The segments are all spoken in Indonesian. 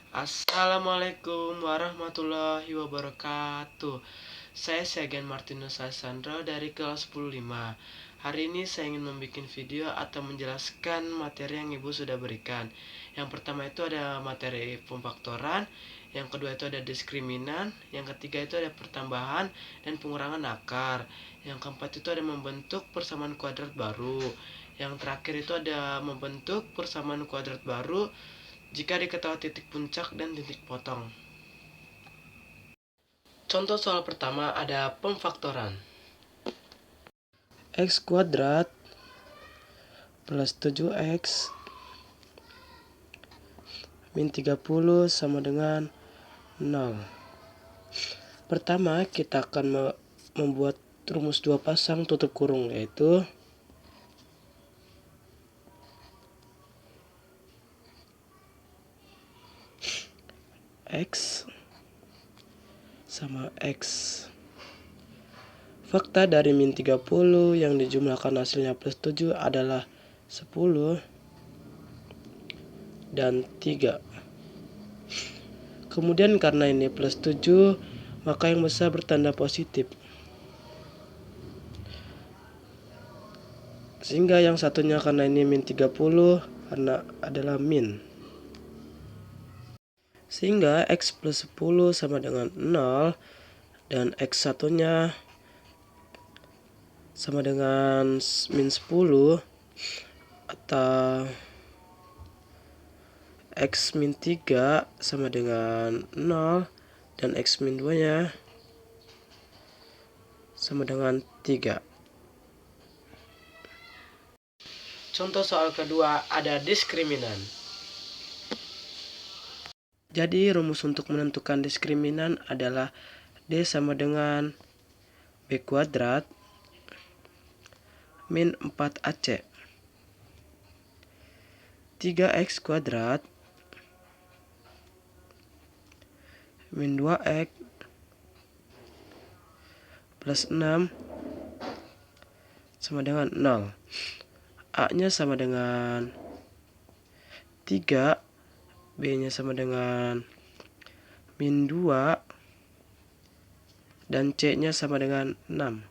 Assalamualaikum warahmatullahi wabarakatuh. Saya Syagen Martinus Sandro dari kelas 105. Hari ini saya ingin membuat video atau menjelaskan materi yang Ibu sudah berikan. Yang pertama itu ada materi pemfaktoran, yang kedua itu ada diskriminan, yang ketiga itu ada pertambahan dan pengurangan akar, yang keempat itu ada membentuk persamaan kuadrat baru, yang terakhir itu ada membentuk persamaan kuadrat baru jika diketahui titik puncak dan titik potong. Contoh soal pertama ada pemfaktoran. X kuadrat plus 7x min 30 sama dengan 0. Pertama kita akan membuat rumus dua pasang tutup kurung, yaitu X sama X. Fakta dari min 30 yang dijumlahkan hasilnya plus 7 adalah 10 dan 3. Kemudian karena ini plus 7, maka yang besar bertanda positif. Sehingga yang satunya karena ini min 30 karena adalah min. Sehingga X plus 10 sama dengan 0 dan X satunya sama dengan min 10 atau X min 3 sama dengan 0 dan X min 2 nya sama dengan 3. Contoh soal kedua ada diskriminan. Jadi rumus untuk menentukan diskriminan adalah D sama dengan B kuadrat min 4AC 3X kuadrat min 2X plus 6 sama dengan 0. A nya sama dengan 3, B nya sama dengan min 2, dan C nya sama dengan 6.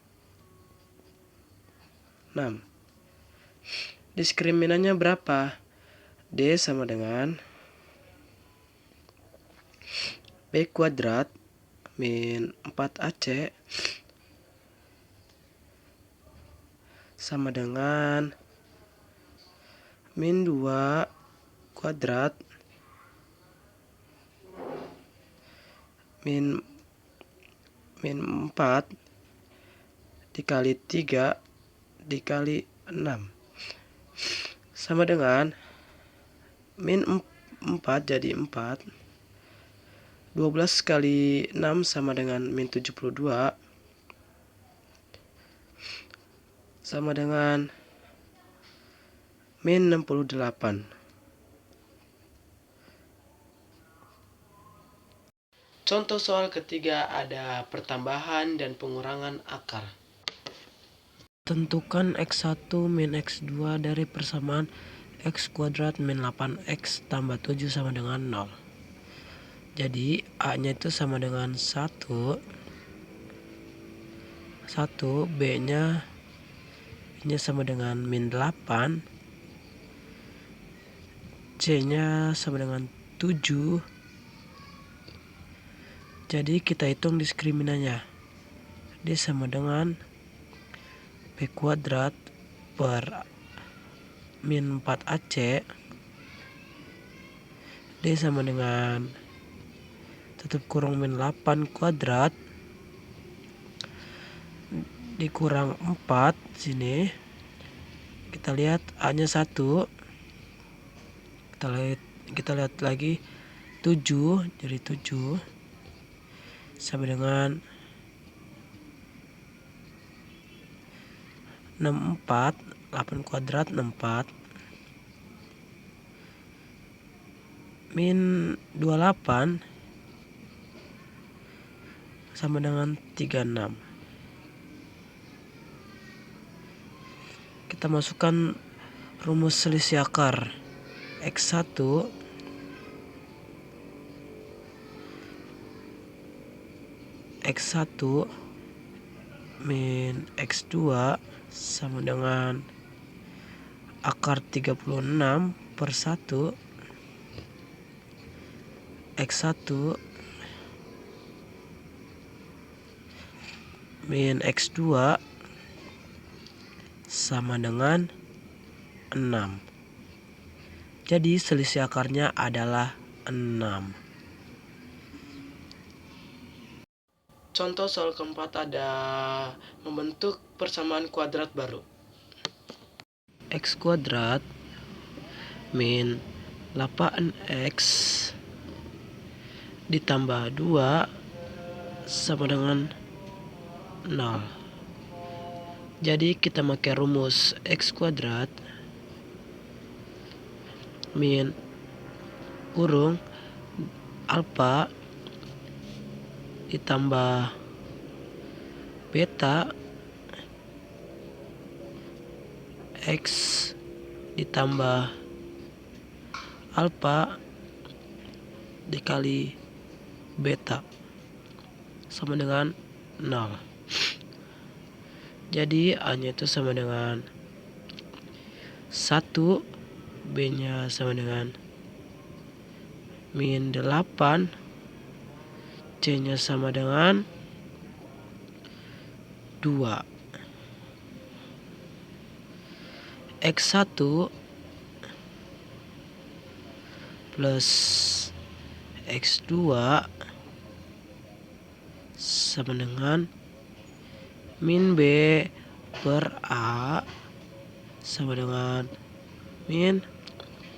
Diskriminannya berapa? D sama dengan B kuadrat min 4AC sama dengan min 2 kuadrat min 4 dikali 3 dikali 6 sama dengan min 4 jadi 4. 12 kali 6 sama dengan min 72 sama dengan min 68. Contoh soal ketiga ada pertambahan dan pengurangan akar. Tentukan X1 min X2 dari persamaan X kuadrat min 8X tambah 7 sama dengan 0. Jadi A nya itu sama dengan 1, B nya sama dengan min 8, C nya sama dengan 7. Jadi kita hitung diskriminannya. D sama dengan B kuadrat per min 4AC. D sama dengan tutup kurung min 8 kuadrat dikurang 4 sini. Kita lihat A nya 1. Kita lihat lagi 7, jadi 7 sama dengan 64, 8 kuadrat 64 min 28 sama dengan 36. Kita masukkan rumus selisih akar X1 X1 min X2 sama dengan akar 36 per 1. X1 min X2 sama dengan 6. Jadi selisih akarnya adalah 6. Contoh soal keempat ada membentuk persamaan kuadrat baru. X kuadrat min 8X ditambah 2 sama dengan 0. Jadi kita pakai rumus X kuadrat min kurung alfa ditambah beta X ditambah alfa dikali beta sama dengan 0. Jadi A-nya itu sama dengan 1, B-nya sama dengan min 8, C-nya sama dengan 2. X1 plus X2 sama dengan min B per A sama dengan min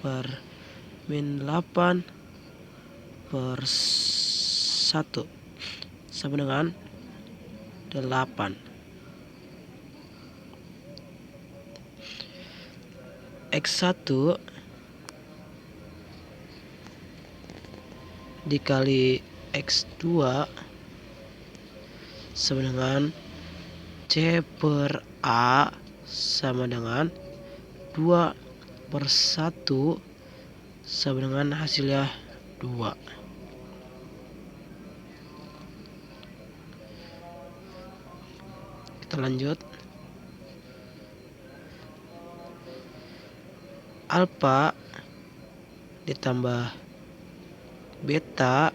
8 per 1 sama dengan 8. X1 dikali X2 sama dengan C per A sama dengan 2 per 1 sama dengan hasilnya 2. Kita lanjut. Alfa ditambah beta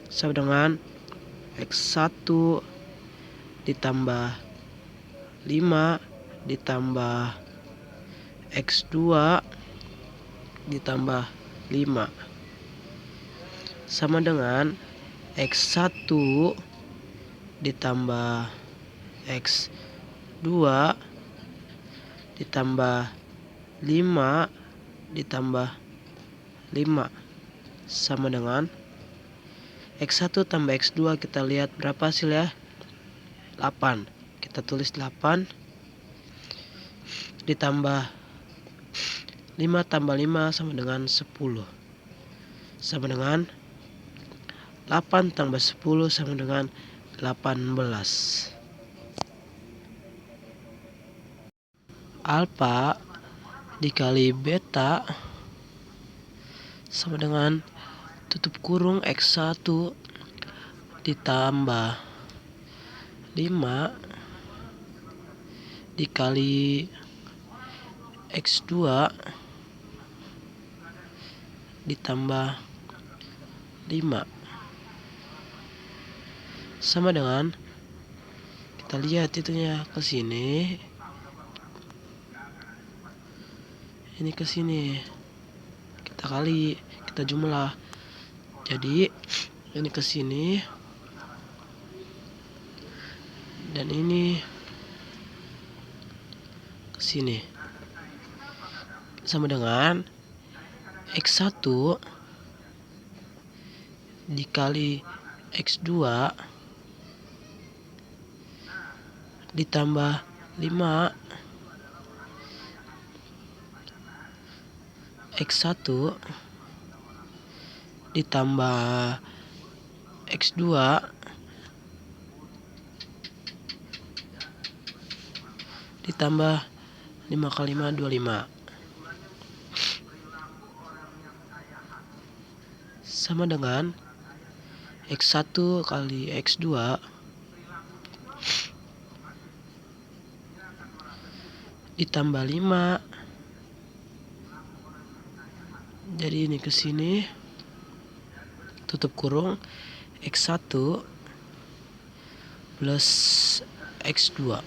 sama dengan X1 ditambah 5 ditambah X2 ditambah 5 sama dengan X1 ditambah X2 ditambah 5 ditambah 5 sama dengan X1 tambah X2. Kita lihat berapa hasilnya? 8. Kita tulis 8 ditambah 5 tambah 5 sama dengan 10. Sama dengan 8 tambah 10 sama dengan 18. Alfa dikali beta sama dengan tutup kurung X1 ditambah 5 dikali X2 ditambah 5 sama dengan, kita lihat itunya ke sini, ini ke sini, kita kali, kita jumlah. Jadi ini ke sini dan ini ke sini sama dengan X1 dikali X2 ditambah 5 X1 ditambah X2 ditambah 5 kali 5 25 sama dengan X1 kali X2 ditambah 5. Jadi ini ke sini, tutup kurung, X1 plus X2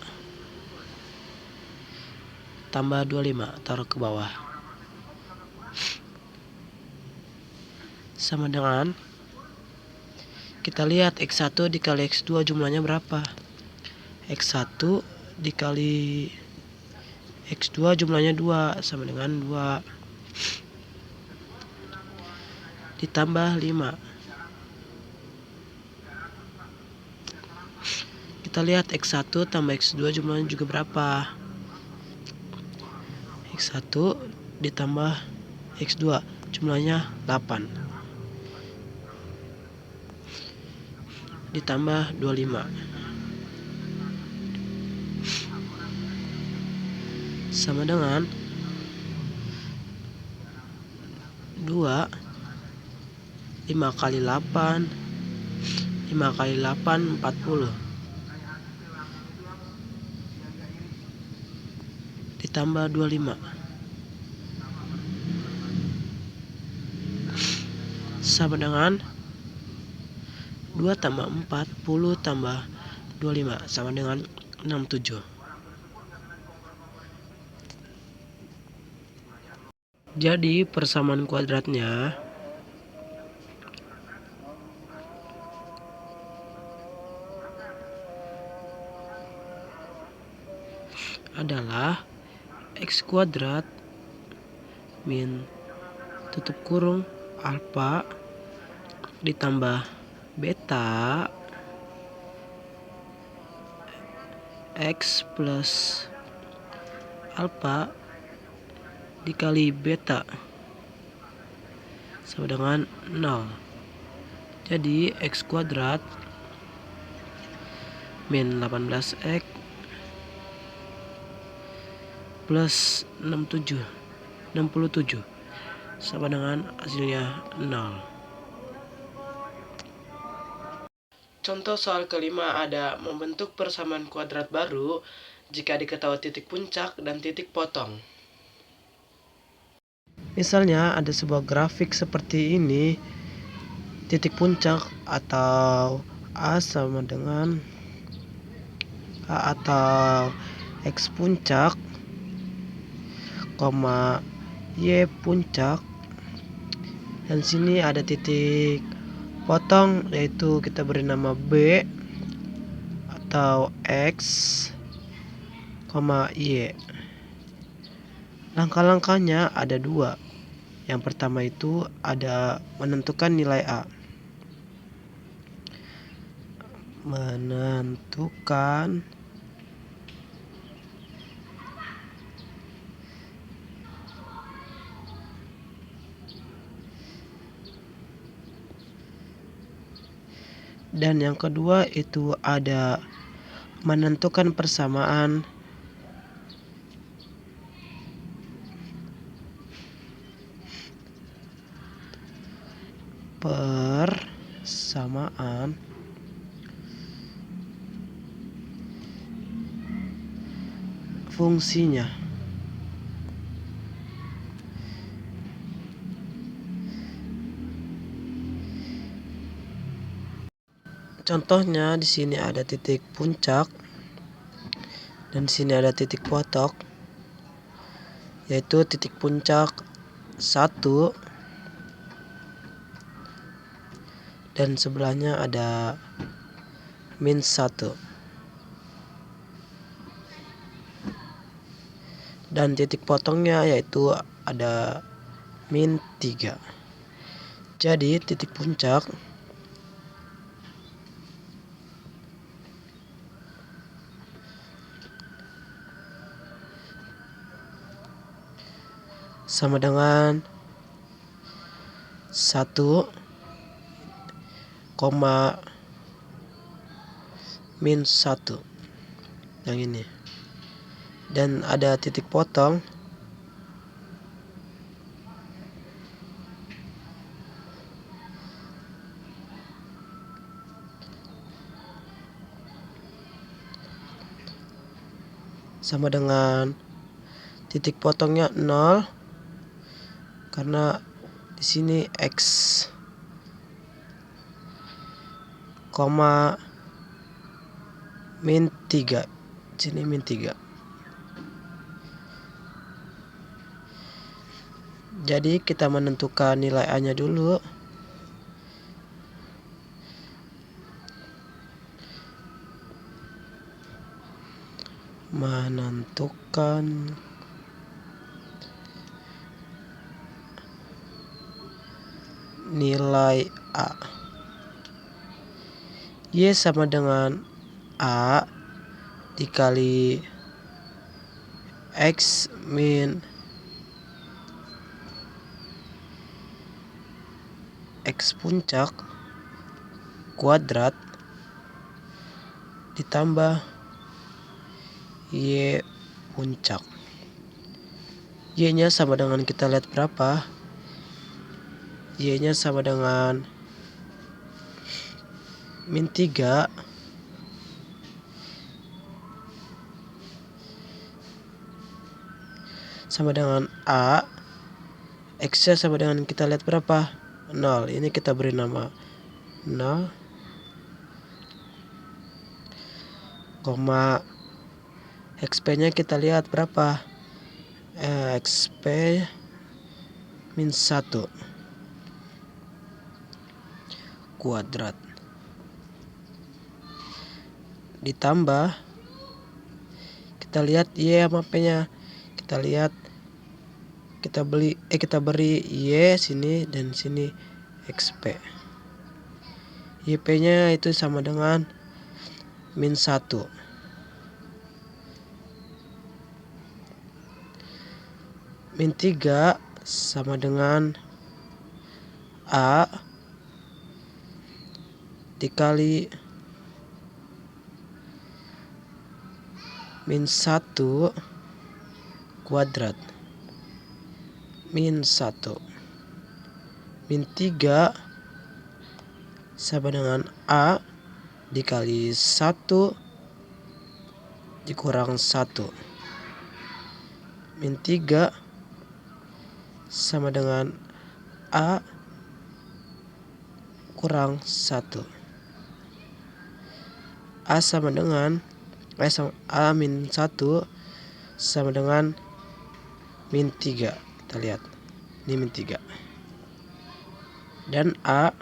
tambah 25, taruh ke bawah. Sama dengan, kita lihat X1 dikali X2 jumlahnya berapa. X1 dikali X2 jumlahnya 2, sama dengan 2. Ditambah 5. Kita lihat X1 tambah X2 jumlahnya juga berapa. X1 ditambah X2 jumlahnya 8. Ditambah 25. Sama dengan 2. 5 kali 8. 5 kali 8, 40. Ditambah 25. Sama dengan 2 tambah 40 tambah 25 sama dengan 67. Jadi persamaan kuadratnya adalah X kuadrat min tutup kurung alfa ditambah beta X plus alfa dikali beta sama dengan 0. Jadi X kuadrat min 18X plus 67 sama dengan hasilnya 0. Contoh soal kelima ada membentuk persamaan kuadrat baru jika diketahui titik puncak dan titik potong. Misalnya ada sebuah grafik seperti ini, titik puncak atau A sama dengan A atau X puncak, Y puncak, dan sini ada titik potong yaitu kita beri nama B atau X, Y. Langkah-langkahnya ada 2. Yang pertama itu ada menentukan nilai A. Menentukan dan yang kedua itu ada menentukan persamaan fungsinya. Contohnya di sini ada titik puncak dan di sini ada titik potong, yaitu titik puncak 1 dan sebelahnya ada -1. Dan titik potongnya yaitu ada -3. Jadi titik puncak sama dengan 1, -1 yang ini. Dan ada titik potong sama dengan titik potongnya 0 karena di sini X koma min 3. Sini min 3. Jadi kita menentukan nilai A-nya dulu. Menentukan nilai A. Y sama dengan A dikali X min X puncak kuadrat ditambah Y puncak. Y-nya sama dengan, kita lihat berapa. Y-nya sama dengan min 3 sama dengan A. X-nya sama dengan, kita lihat berapa, 0. Ini kita beri nama 0, koma XP-nya kita lihat berapa, XP min 1 kuadrat ditambah, kita lihat Y sama P-nya, kita lihat, kita beri Y sini dan sini XP. YP-nya itu sama dengan min 1. Min 3 sama dengan A dikali min 1 kuadrat. Min 1. Min 3 sama dengan A dikali 1 dikurang 1. Min 3 sama dengan A kurang 1. A sama dengan A min 1 sama dengan min 3. Kita lihat, ini min 3. Dan A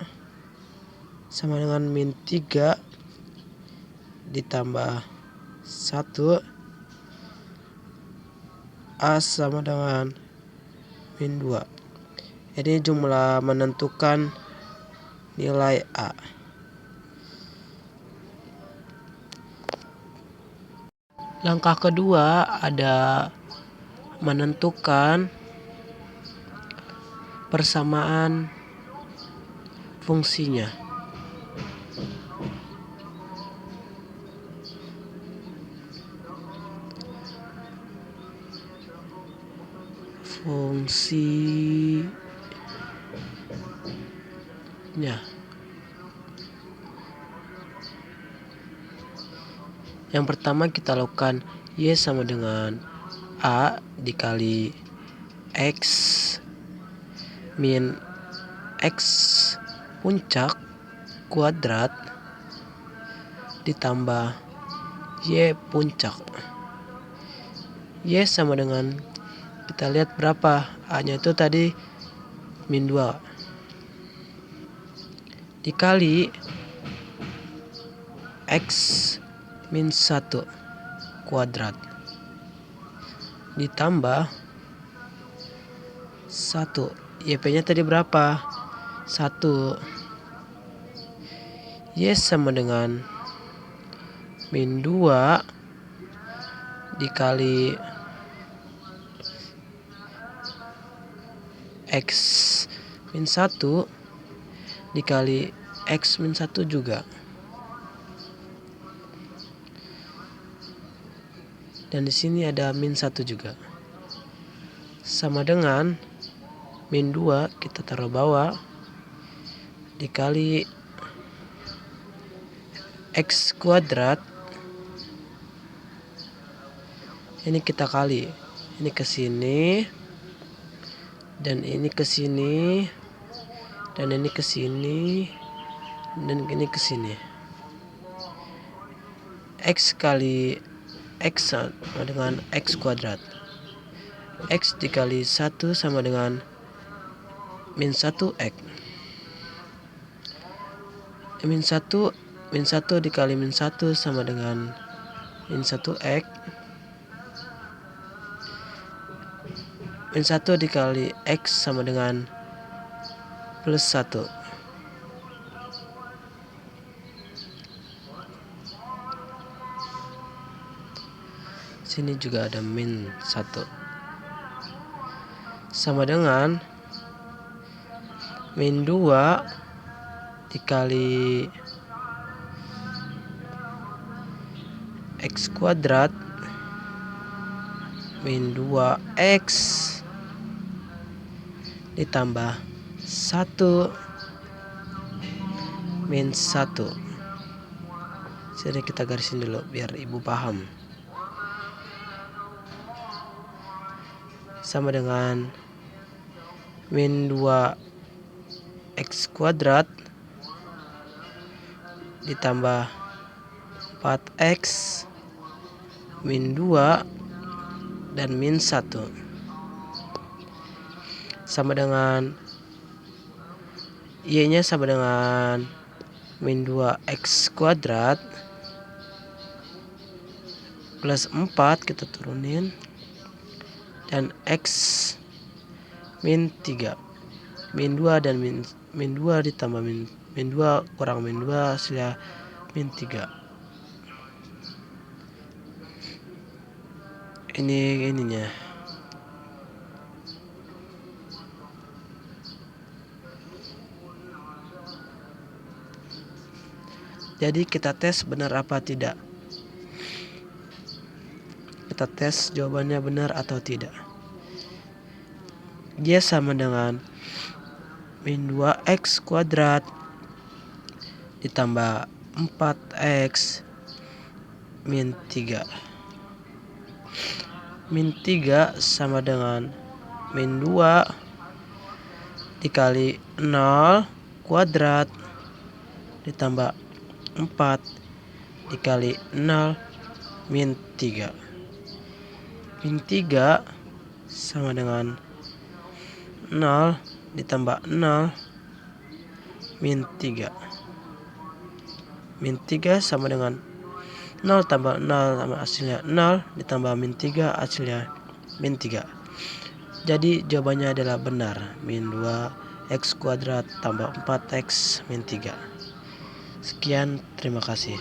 sama dengan min 3 ditambah 1. A sama dengan min 2. Ini jumlah menentukan nilai A. Langkah kedua ada menentukan persamaan fungsinya. Yang pertama kita lakukan Y sama dengan A dikali X min X puncak kuadrat ditambah Y puncak. Y sama dengan, kita lihat berapa, A-nya itu tadi min 2 dikali X min 1 kuadrat ditambah 1. YP-nya tadi berapa? 1. Y sama dengan min 2 dikali X min 1 dikali X min 1 juga. Dan di sini ada min 1 juga. Sama dengan min 2 kita taruh bawah dikali X kuadrat Ini kita kali. Ini ke sini. Dan ini ke sini. Dan ini ke sini. Dan ini ke sini. X kali X sama dengan X kuadrat. X dikali 1 sama dengan min 1X. Min 1 dikali min 1 sama dengan min 1X. Min 1 dikali X sama dengan plus 1. Sini juga ada min 1. Sama dengan min 2 dikali X kuadrat min 2X ditambah 1 min 1. Sini kita garisin dulu biar ibu paham. Sama dengan min 2X kuadrat ditambah 4X min 2 dan min 1 sama dengan Y-nya sama dengan min 2X kuadrat plus 4 kita turunin dan X min 3. Min 2 dan min 2 ditambah min 2 kurang min 2 hasilnya min 3. Ini ininya. Jadi kita tes benar apa tidak. Kita tes jawabannya benar atau tidak. Dia sama dengan min 2X kuadrat ditambah 4X min 3. Min 3 sama dengan min 2 dikali 0 kuadrat ditambah 4 dikali 0 min 3. Min 3 sama dengan 0 ditambah 0 min 3. Min 3 sama dengan 0 tambah 0 sama hasilnya 0 ditambah min 3 hasilnya min 3. Jadi jawabannya adalah benar, min 2X kuadrat tambah 4X min 3. Sekian, terima kasih.